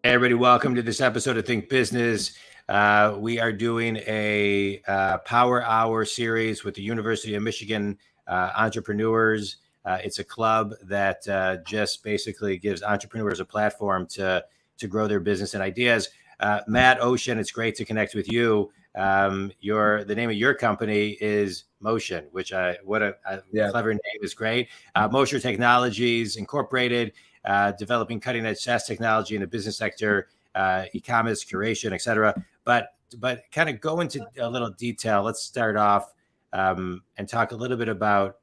Hey, everybody, welcome to this episode of Think Business. We are doing a Power Hour series with the University of Michigan entrepreneurs. It's a club that just basically gives entrepreneurs a platform to grow their business and ideas. Matt, Oshin, it's great to connect with you. The name of your company is Mocean, which what a clever name, is great. Mocean Technologies Incorporated. Developing cutting-edge SaaS technology in the business sector, e-commerce, curation, et cetera. But kind of go into a little detail. Let's start off and talk a little bit about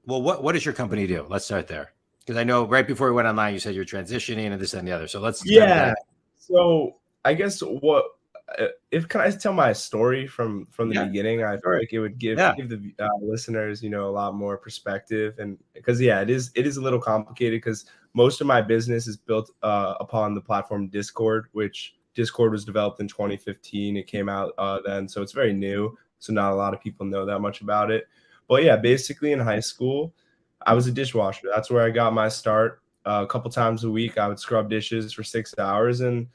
what does your company do? Let's start there. Because I know right before we went online, you said you're transitioning and this and the other. So let's So I guess can I tell my story from the beginning? I feel like it would give the listeners, a lot more perspective, and because it is a little complicated because most of my business is built upon the platform Discord, which Discord was developed in 2015. It came out then, so it's very new. So not a lot of people know that much about it. But yeah, basically in high school, I was a dishwasher. That's where I got my start. A couple times a week, I would scrub dishes for 6 hours, and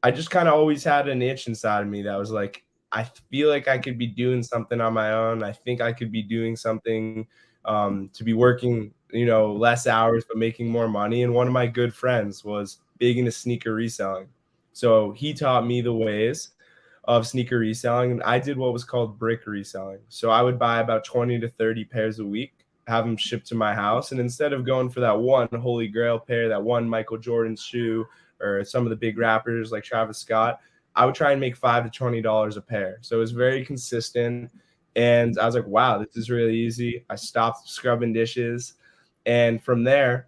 I just kind of always had an itch inside of me that was like, I feel like I could be doing something on my own. I think I could be doing something to be working, less hours, but making more money. And one of my good friends was big into sneaker reselling. So he taught me the ways of sneaker reselling. And I did what was called brick reselling. So I would buy about 20 to 30 pairs a week, have them shipped to my house. And instead of going for that one holy grail pair, that one Michael Jordan shoe, or some of the big rappers like Travis Scott, I would try and make $5 to $20 a pair. So it was very consistent. And I was like, wow, this is really easy. I stopped scrubbing dishes. And from there,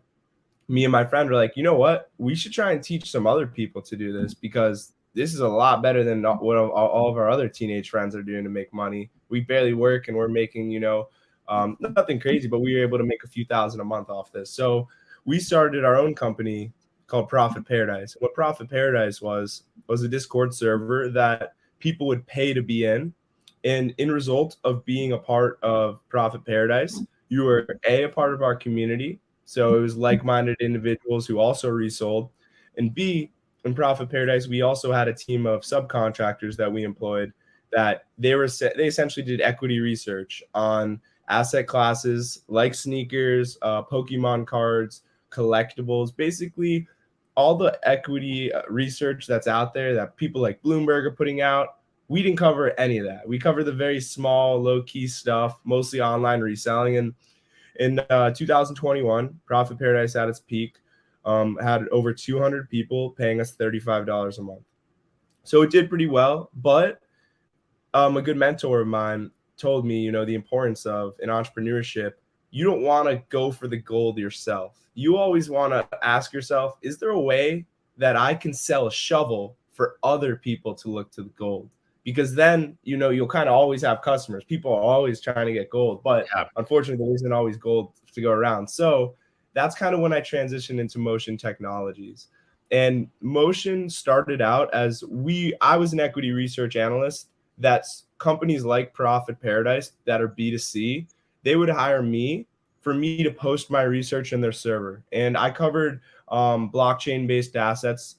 me and my friend were like, you know what? We should try and teach some other people to do this, because this is a lot better than what all of our other teenage friends are doing to make money. We barely work and we're making, nothing crazy, but we were able to make a few thousand a month off this. So we started our own company called Profit Paradise. What Profit Paradise was a Discord server that people would pay to be in. And in result of being a part of Profit Paradise, you were a part of our community. So it was like-minded individuals who also resold. And B, in Profit Paradise, we also had a team of subcontractors that we employed that they essentially did equity research on asset classes like sneakers, Pokemon cards, collectibles, basically all the equity research that's out there that people like Bloomberg are putting out. We didn't cover any of that. We covered the very small, low-key stuff, mostly online reselling. And in 2021, Profit Paradise at its peak had over 200 people paying us $35 a month. So it did pretty well. But a good mentor of mine told me, the importance of in entrepreneurship, you don't want to go for the gold yourself. You always want to ask yourself, is there a way that I can sell a shovel for other people to look to the gold? Because then, you'll kind of always have customers. People are always trying to get gold, but unfortunately, there isn't always gold to go around. So that's kind of when I transitioned into Mocean Technologies. And Mocean started out as I was an equity research analyst. That's companies like Profit Paradise that are B2C. They would hire me for me to post my research in their server. And I covered blockchain-based assets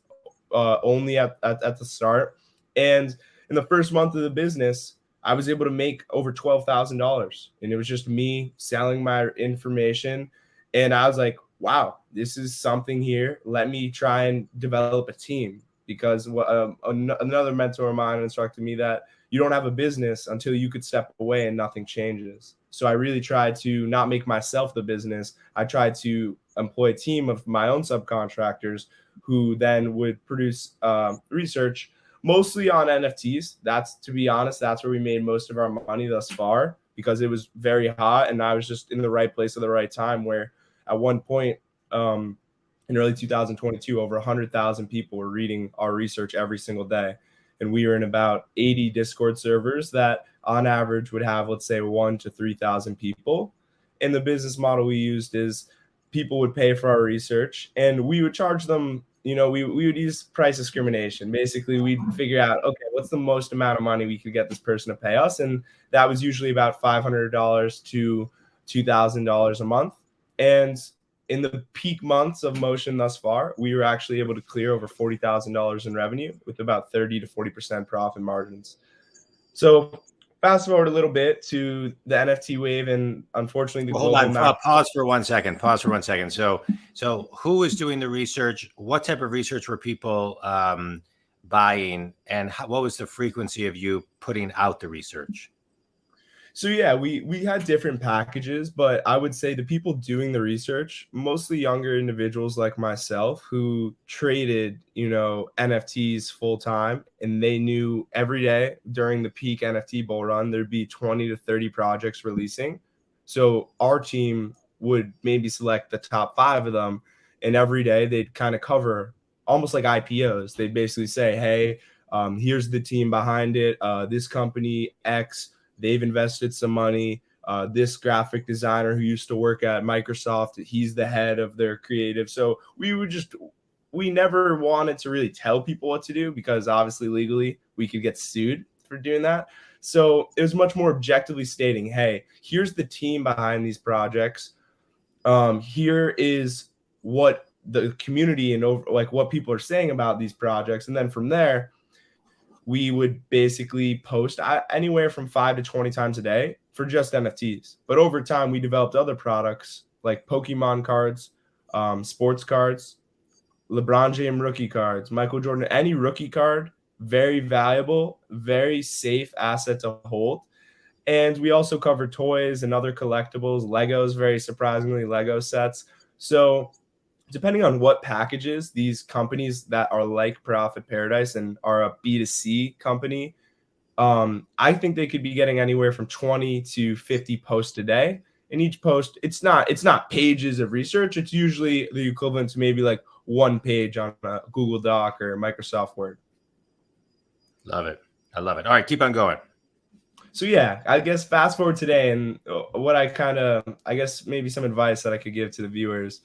only at the start. And in the first month of the business, I was able to make over $12,000. And it was just me selling my information. And I was like, wow, this is something here. Let me try and develop a team. Because another mentor of mine instructed me that you don't have a business until you could step away and nothing changes. So I really tried to not make myself the business. I tried to employ a team of my own subcontractors who then would produce research mostly on NFTs. To be honest, that's where we made most of our money thus far, because it was very hot and I was just in the right place at the right time, where at one point in early 2022, over 100,000 people were reading our research every single day. And we were in about 80 Discord servers that on average would have, let's say, 1,000 to 3,000 people. And the business model we used is people would pay for our research and we would charge them, we would use price discrimination. Basically, we'd figure out, okay, what's the most amount of money we could get this person to pay us? And that was usually about $500 to $2,000 a month. And in the peak months of Mocean thus far, we were actually able to clear over $40,000 in revenue with about 30 to 40% profit margins. So fast forward a little bit to the NFT wave, and unfortunately, the global Hold on. Pause for 1 second. So who was doing the research? What type of research were people buying, and what was the frequency of you putting out the research? So yeah, we had different packages, but I would say the people doing the research, mostly younger individuals like myself who traded, NFTs full time, and they knew every day during the peak NFT bull run there'd be 20 to 30 projects releasing. So our team would maybe select the top 5 of them, and every day they'd kind of cover almost like IPOs. They'd basically say, hey, here's the team behind it. This company X, they've invested some money. This graphic designer who used to work at Microsoft, he's the head of their creative. So we never wanted to really tell people what to do because obviously legally we could get sued for doing that. So it was much more objectively stating, hey, here's the team behind these projects. Here is what the community and what people are saying about these projects. And then from there, we would basically post anywhere from 5 to 20 times a day for just NFTs. But over time, we developed other products like Pokemon cards, sports cards, LeBron James rookie cards, Michael Jordan, any rookie card, very valuable, very safe asset to hold. And we also cover toys and other collectibles, Legos, very surprisingly, Lego sets. So depending on what packages these companies that are like Profit Paradise and are a B2C company, I think they could be getting anywhere from 20 to 50 posts a day. And each post, it's not pages of research. It's usually the equivalent to maybe like 1 page on a Google Doc or Microsoft Word. Love it. I love it. All right, keep on going. So yeah, I guess fast forward today, and what I guess maybe some advice that I could give to the viewers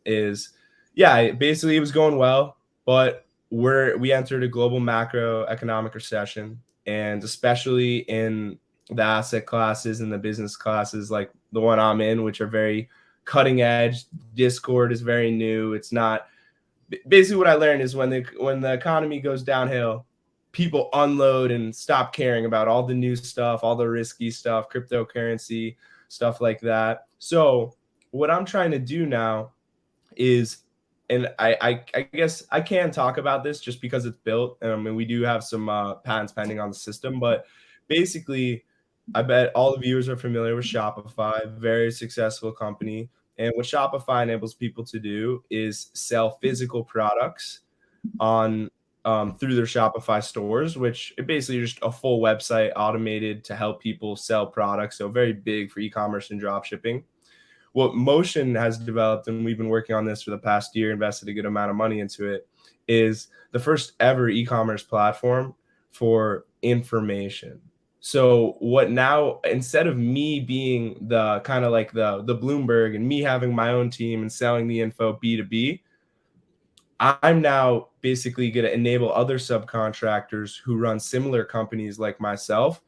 is, yeah, basically it was going well, but we entered a global macroeconomic recession, and especially in the asset classes and the business classes like the one I'm in, which are very cutting edge. Discord is very new. It's not basically what I learned is when the economy goes downhill, people unload and stop caring about all the new stuff, all the risky stuff, cryptocurrency, stuff like that. So what I'm trying to do now is, and I guess I can talk about this just because it's built. And we do have some patents pending on the system, but basically, I bet all the viewers are familiar with Shopify, very successful company. And what Shopify enables people to do is sell physical products on through their Shopify stores, which it basically just a full website automated to help people sell products. So very big for e-commerce and drop shipping. What Mocean has developed, and we've been working on this for the past year, invested a good amount of money into it, is the first ever e-commerce platform for information. So what now, instead of me being the kind of like the Bloomberg and me having my own team and selling the info B2B, I'm now basically going to enable other subcontractors who run similar companies like myself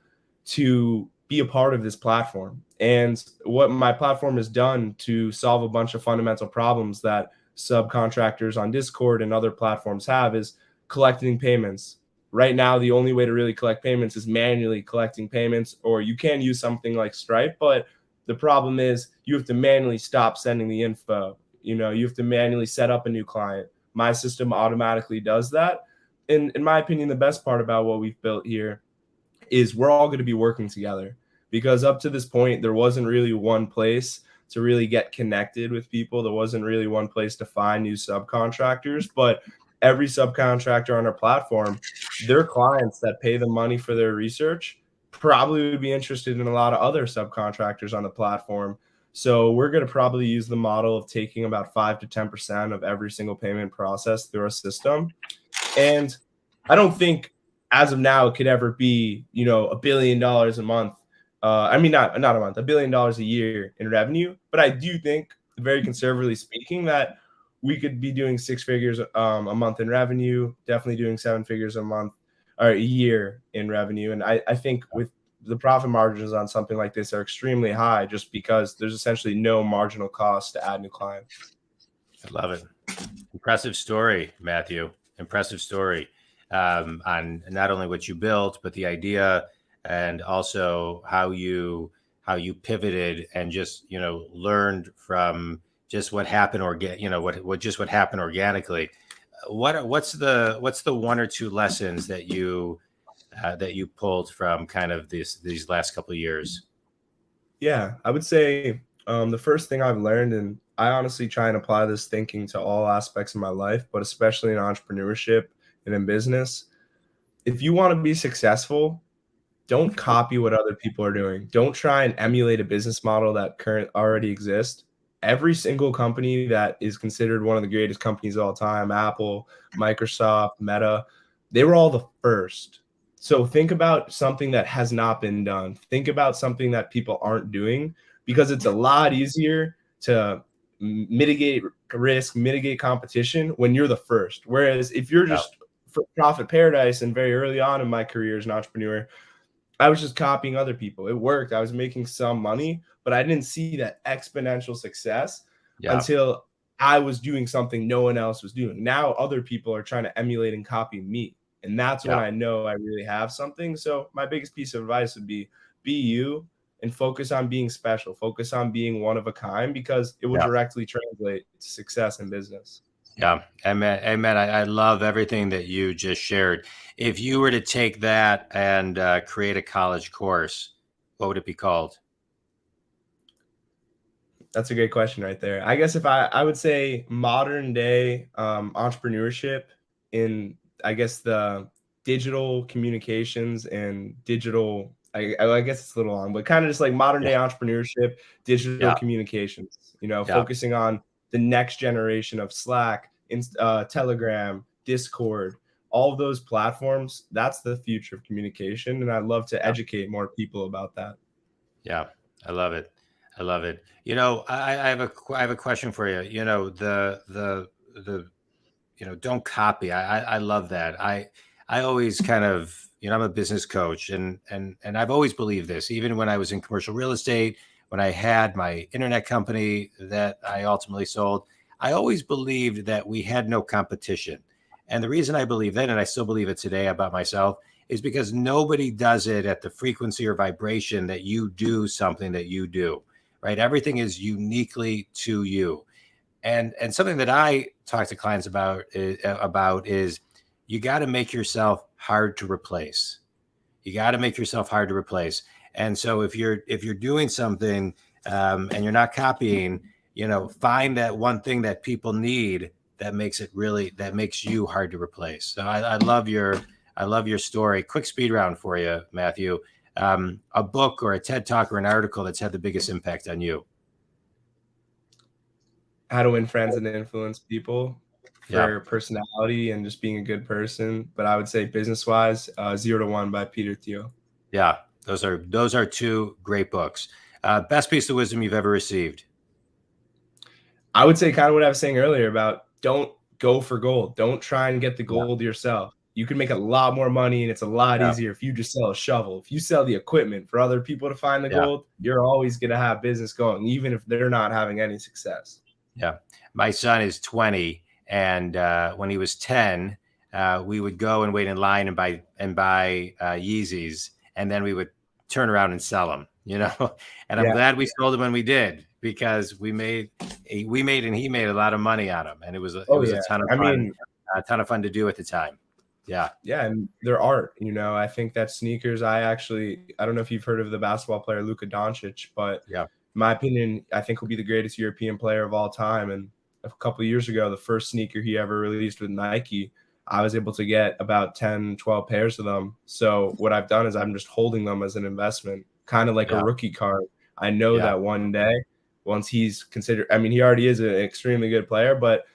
to be a part of this platform. And what my platform has done to solve a bunch of fundamental problems that subcontractors on Discord and other platforms have is collecting payments. Right now, the only way to really collect payments is manually collecting payments, or you can use something like Stripe, but the problem is you have to manually stop sending the info. You have to manually set up a new client. My system automatically does that. And in my opinion, the best part about what we've built here is we're all going to be working together, because up to this point, there wasn't really one place to really get connected with people. There wasn't really one place to find new subcontractors, but every subcontractor on our platform, their clients that pay them money for their research probably would be interested in a lot of other subcontractors on the platform. So we're going to probably use the model of taking about 5 to 10% of every single payment process through our system. And I don't think as of now it could ever be, $1 billion a month. Not a month, $1 billion a year in revenue. But I do think, very conservatively speaking, that we could be doing 6 figures a month in revenue, definitely doing 7 figures a month or a year in revenue. And I think with the profit margins on something like this are extremely high just because there's essentially no marginal cost to add new clients. I love it. Impressive story, Matthew. Impressive story on not only what you built, but the idea, and also how you pivoted and just learned from just what happened what happened organically. What's the one or two lessons that you pulled from kind of these last couple of years? Yeah, I would say the first thing I've learned, and I honestly try and apply this thinking to all aspects of my life, but especially in entrepreneurship and in business. If you want to be successful, don't copy what other people are doing. Don't try and emulate a business model that current already exists. Every single company that is considered one of the greatest companies of all time, Apple, Microsoft, Meta, they were all the first. So think about something that has not been done. Think about something that people aren't doing, because it's a lot easier to mitigate risk, mitigate competition when you're the first. Whereas if you're just for profit paradise, and very early on in my career as an entrepreneur, I was just copying other people. It worked. I was making some money, but I didn't see that exponential success until I was doing something no one else was doing. Now other people are trying to emulate and copy me. And that's when I know I really have something. So my biggest piece of advice would be you and focus on being special. Focus on being one of a kind, because it will directly translate to success in business. Yeah, amen. I love everything that you just shared. If you were to take that and create a college course, what would it be called? That's a great question right there. I guess if I would say modern day entrepreneurship in, I guess, the digital communications and digital, I guess it's a little long, but kind of just like modern day entrepreneurship, digital communications, focusing on the next generation of Slack, Telegram, Discord, all of those platforms. That's the future of communication. And I'd love to educate more people about that. Yeah, I love it. I love it. I have a question for you. Don't copy. I love that. I always kind of, I'm a business coach, and I've always believed this, even when I was in commercial real estate, when I had my internet company that I ultimately sold. I always believed that we had no competition. And the reason I believe that, and I still believe it today about myself, is because nobody does it at the frequency or vibration that you do something that you do, right? Everything is uniquely to you. And something that I talk to clients about is you got to make yourself hard to replace. You got to make yourself hard to replace. And so if you're doing something and you're not copying, find that one thing that people need that makes you hard to replace. So I love your story. Quick speed round for you, Matthew. A book or a TED Talk or an article that's had the biggest impact on you. How to Win Friends and Influence People, for personality and just being a good person. But I would say business-wise, 0 to 1 by Peter Thiel. Yeah, those are two great books. Best piece of wisdom you've ever received? I would say kind of what I was saying earlier about don't go for gold. Don't try and get the gold yourself. You can make a lot more money, and it's a lot easier if you just sell a shovel. If you sell the equipment for other people to find the gold, you're always going to have business going, even if they're not having any success. Yeah. My son is 20, and when he was 10, we would go and wait in line and buy Yeezys, and then we would turn around and sell them, and I'm glad we sold them when we did, because we made and he made a lot of money on them, and it was a ton of fun. A ton of fun to do at the time. Yeah. Yeah. And their art, I think that sneakers, I don't know if you've heard of the basketball player Luka Doncic, but in my opinion, I think will be the greatest European player of all time. And a couple of years ago, the first sneaker he ever released with Nike, I was able to get about 10, 12 pairs of them. So what I've done is I'm just holding them as an investment, kind of like a rookie card. I know that one day, once he's considered, he already is an extremely good player, but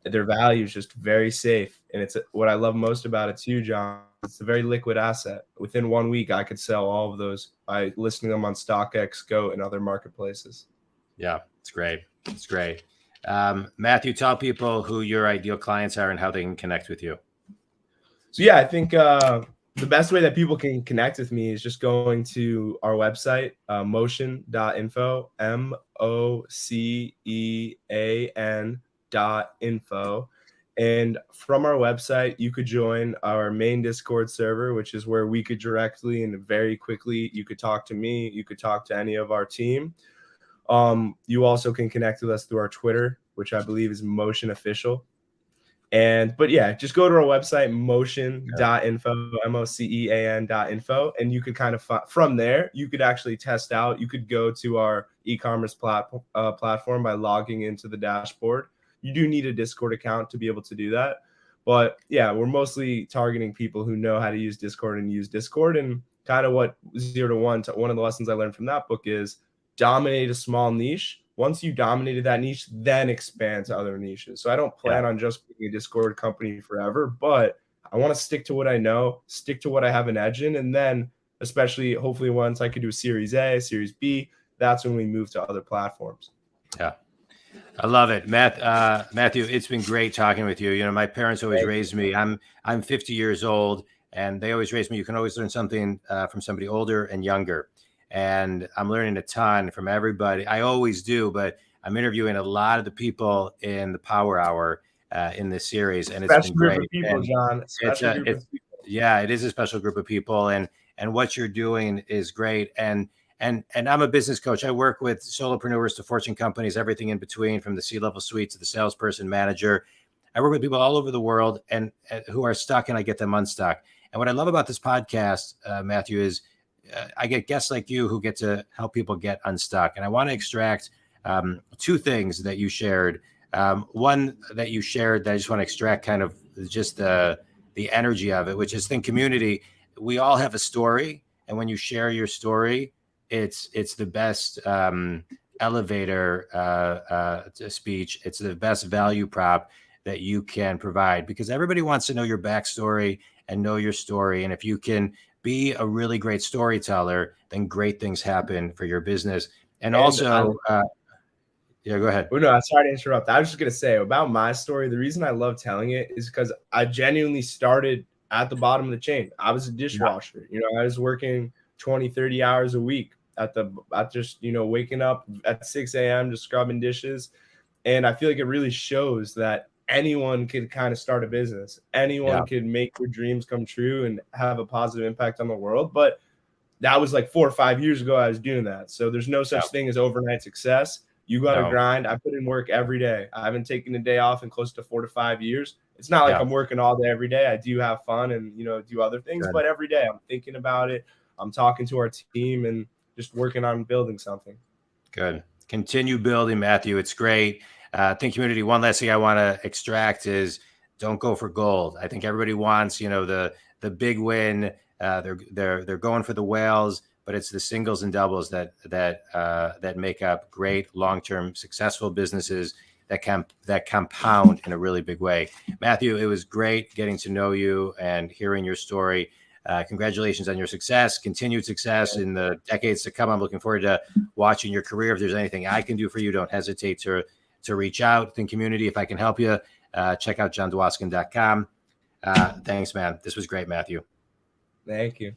their value is just very safe. And it's what I love most about it too, John. It's a very liquid asset. Within 1 week, I could sell all of those by listing them on StockX, Go, and other marketplaces. Yeah, it's great. It's great. Matthew, tell people who your ideal clients are and how they can connect with you. So I think the best way that people can connect with me is just going to our website, mocean.info, MOCEAN.info. And from our website, you could join our main Discord server, which is where we could directly and very quickly, you could talk to me, you could talk to any of our team. You also can connect with us through our Twitter, which I believe is Mocean Official. But yeah, just go to our website, mocean.info, MOCEAN.info, and you could kind of from there, you could actually test out. You could go to our e-commerce platform by logging into the dashboard. You do need a Discord account to be able to do that. But yeah, we're mostly targeting people who know how to use Discord and use Discord. And kind of what 0 to 1, one of the lessons I learned from that book is dominate a small niche. Once you dominated that niche, then expand to other niches. So I don't plan on just being a Discord company forever, but I want to stick to what I know, stick to what I have an edge in. And then especially hopefully once I could do a Series A, Series B, that's when we move to other platforms. Yeah. I love it. Matthew, it's been great talking with you. You know, my parents always raised me. I'm 50 years old, and they always raised me. You can always learn something from somebody older and younger. And I'm learning a ton from everybody. I always do, but I'm interviewing a lot of the people in the Power Hour in this series, and it's been great. People, John. Yeah, it is a special group of people, and what you're doing is great. And I'm a business coach. I work with solopreneurs to Fortune companies, everything in between, from the C-level suite to the salesperson, manager. I work with people all over the world and who are stuck, and I get them unstuck. And what I love about this podcast, Matthew, is I get guests like you who get to help people get unstuck. And I want to extract two things that you shared. One that you shared that I just want to extract kind of just the energy of it, which is think community. We all have a story. And when you share your story, it's the best elevator speech. It's the best value prop that you can provide, because everybody wants to know your backstory and know your story. And if you can be a really great storyteller, then great things happen for your business. And also, yeah, go ahead. Oh, no, I'm sorry to interrupt. I was just going to say about my story. The reason I love telling it is because I genuinely started at the bottom of the chain. I was a dishwasher. You know, I was working 20, 30 hours a week at just, you know, waking up at 6 a.m. just scrubbing dishes. And I feel like it really shows that anyone can kind of start a business. Anyone can make their dreams come true and have a positive impact on the world. But that was like 4 or 5 years ago I was doing that. So there's no such thing as overnight success. You got to grind. I put in work every day. I haven't taken a day off in close to 4 to 5 years. It's not like I'm working all day every day. I do have fun and, you know, do other things, but every day I'm thinking about it. I'm talking to our team and just working on building something. Good. Continue building, Matthew. It's great. Think community. One last thing I want to extract is don't go for gold. I think everybody wants, you know, the big win. They're going for the whales, but it's the singles and doubles that make up great long-term successful businesses that compound in a really big way. Matthew, it was great getting to know you and hearing your story. Congratulations on your success, continued success in the decades to come. I'm looking forward to watching your career. If there's anything I can do for you, don't hesitate to reach out. Think community, if I can help you, check out jondwoskin.com. Thanks, man. This was great, Matthew. Thank you.